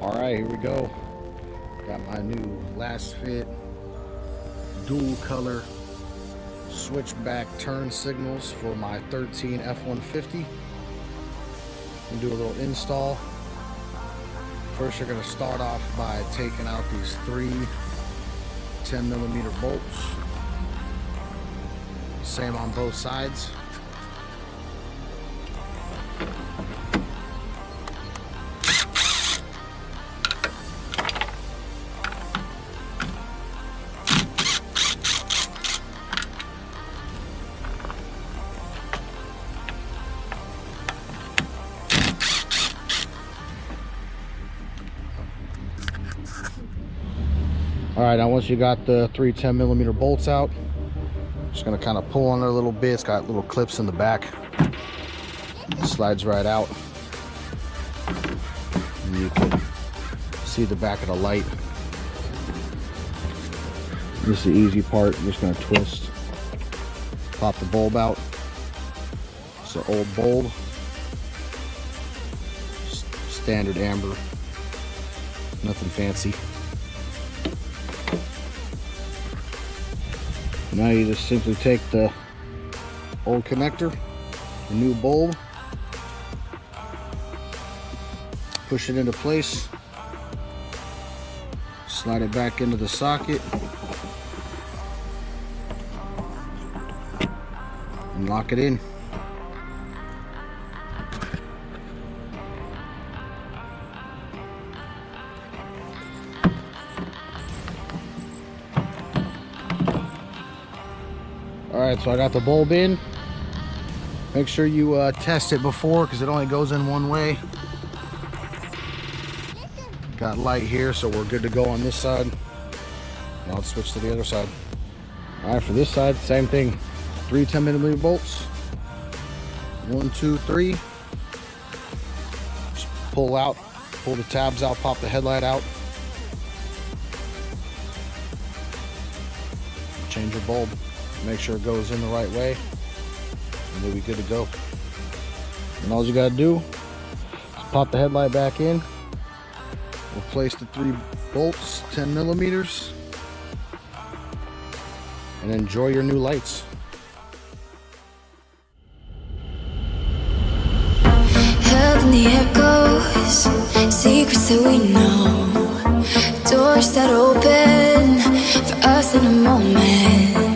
Alright, here we go. Got my new Lasfit dual color switchback turn signals for my 13 F-150. And do a little install. First, you're going to start off by taking out these three 10mm bolts. Same on both sides. Alright, now once you got the three 10mm bolts out, just gonna kind of pull on it a little bit. It's got little clips in the back. It slides right out. And you can see the back of the light. This is the easy part. You're just gonna twist, pop the bulb out. It's an old bulb, standard amber, nothing fancy. Now you just simply take the old connector, the new bulb, push it into place, slide it back into the socket, and lock it in. Alright, so I got the bulb in. Make sure you test it before, because it only goes in one way. Got light here, so we're good to go on this side. Now let's switch to the other side. Alright, for this side, same thing. Three 10mm bolts. 1, 2, 3. Just pull out, pull the tabs out, pop the headlight out. Change your bulb. Make sure it goes in the right way, and we'll be good to go. And all you gotta do is pop the headlight back in, replace the three bolts, 10mm, and enjoy your new lights. Up in the echoes, secrets that we know, doors that open for us in a moment.